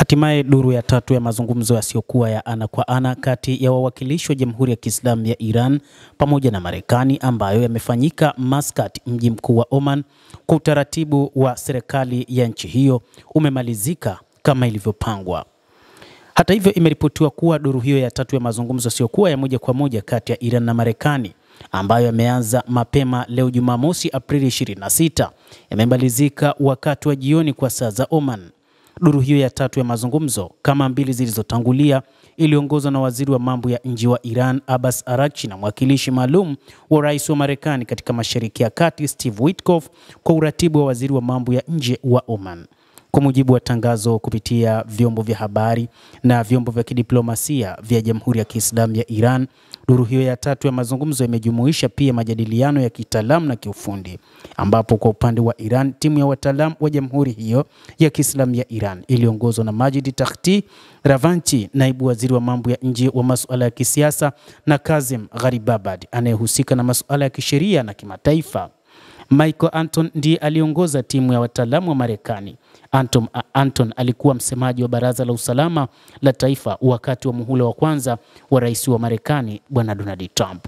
Hatimaye duru ya tatu ya mazungumzo yasiyokuwa ya ana kwa ana kati ya wawakilishi wa Jamhuri ya Kiislamu ya Iran pamoja na Marekani ambayo yamefanyika Muscat, mji mkuu wa Oman, kwa utaratibu wa serikali ya nchi hiyo umemalizika kama ilivyopangwa. Hata hivyo, imeripotiwa kuwa duru hiyo ya tatu ya mazungumzo yasiyokuwa ya moja kwa moja kati ya Iran na Marekani ambayo yameanza mapema leo Jumamosi Aprili 26 yamemalizika wakati wa jioni kwa saa za Oman. Duru hiyo ya tatu ya mazungumzo, kama mbili zilizotangulia, iliongozwa na waziri wa mambo ya nje wa Iran Abbas Araghchi na mwakilishi maalum wa rais wa Marekani katika Mashariki ya Kati Steve Witkoff kwa uratibu wa waziri wa mambo ya nje wa Oman. Kwa mujibu wa tangazo kupitia vyombo vya habari na vyombo vya kidiplomasia vya Jamhuri ya Kiislamu ya Iran, duru hiyo ya tatu ya mazungumzo imejumuisha pia majadiliano ya kitaalamu na kiufundi, ambapo kwa upande wa Iran timu ya wataalamu wa Jamhuri hiyo ya Kiislamu ya Iran iliongozwa na Majid Takhti Ravanchi, naibu waziri wa mambo ya nje wa masuala ya kisiasa, na Kazem Gharibabad anayehusika na masuala ya kisheria na kimataifa. Michael Anton ndiye aliongoza timu ya wataalamu wa Marekani. Anton alikuwa msemaji wa Baraza la Usalama la Taifa wakati wa muhula wa kwanza wa rais wa Marekani Bwana Donald Trump.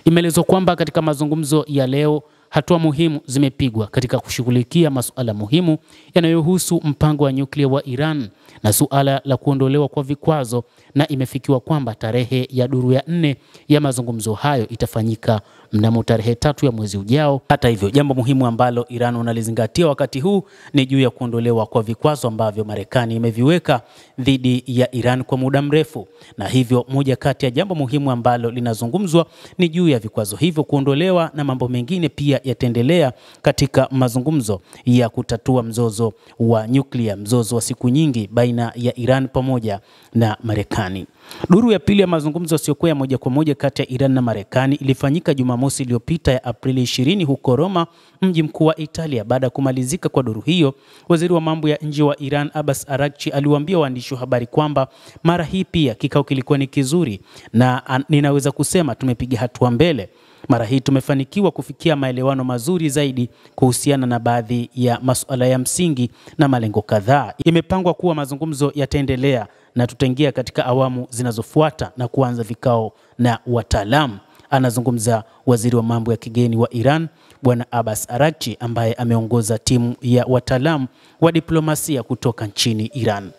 Imeelezwa kwamba katika mazungumzo ya leo hatua muhimu zimepigwa katika kushughulikia masuala muhimu yanayohusu mpango wa nyuklia wa Iran na suala la kuondolewa kwa vikwazo, na imefikiwa kwamba tarehe ya duru ya 4 ya mazungumzo hayo itafanyika mnamo tarehe 3 ya mwezi ujao. Hata hivyo, jambo muhimu ambalo Iran unalizingatia wakati huu ni juu ya kuondolewa kwa vikwazo ambavyo Marekani imeviweka dhidi ya Iran kwa muda mrefu, na hivyo moja kati ya jambo muhimu ambalo linazungumzwa ni juu ya vikwazo hivyo kuondolewa, na mambo mengine pia yataendelea katika mazungumzo ya kutatua mzozo wa nyuklia, mzozo wa siku nyingi baina ya Iran pamoja na Marekani. Duru ya pili ya mazungumzo yasiyokuwa ya moja kwa moja kati ya Iran na Marekani ilifanyika Jumamosi iliyopita ya Aprili 20 huko Roma, mji mkuu wa Italia. Baada ya kumalizika kwa duru hiyo, waziri wa mambo ya nje wa Iran Abbas Araghchi aliwaambia waandishi wa habari kwamba mara hii pia kikao kilikuwa ni kizuri na ninaweza kusema tumepiga hatua mbele. Mara hii tumefanikiwa kufikia maelewano mazuri zaidi kuhusiana na baadhi ya masuala ya msingi na malengo kadhaa. Imepangwa kuwa mazungumzo yataendelea na tutaingia katika awamu zinazofuata na kuanza vikao na wataalamu, anazungumza waziri wa mambo ya kigeni wa Iran Bwana Abbas Araghchi, ambaye ameongoza timu ya wataalamu wa diplomasia kutoka nchini Iran.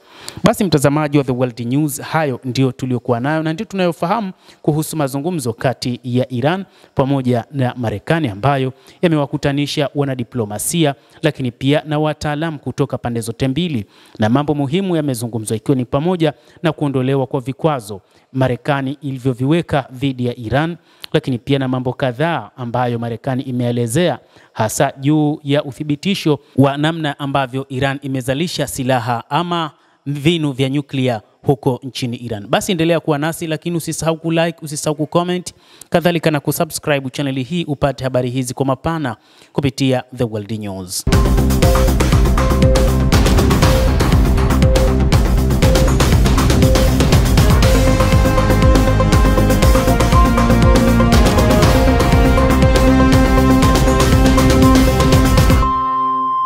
Basi mtazamaji wa The World News, hayo ndio tuliokuwa nayo na ndio tunayofahamu kuhusu mazungumzo kati ya Iran pamoja na Marekani ambayo yamewakutanisha wanadiplomasia lakini pia na wataalamu kutoka pande zote mbili, na mambo muhimu yamezungumzwa ikiwa ni pamoja na kuondolewa kwa vikwazo Marekani ilivyoviweka dhidi ya Iran, lakini pia na mambo kadhaa ambayo Marekani imeelezea hasa juu ya uthibitisho wa namna ambavyo Iran imezalisha silaha ama vinu vya nyuklia huko nchini Iran. Basi endelea kuwa nasi, lakini usisahau kulike, usisahau kucomment, kadhalika na kusubscribe channel hii upate habari hizi kwa mapana kupitia The World News.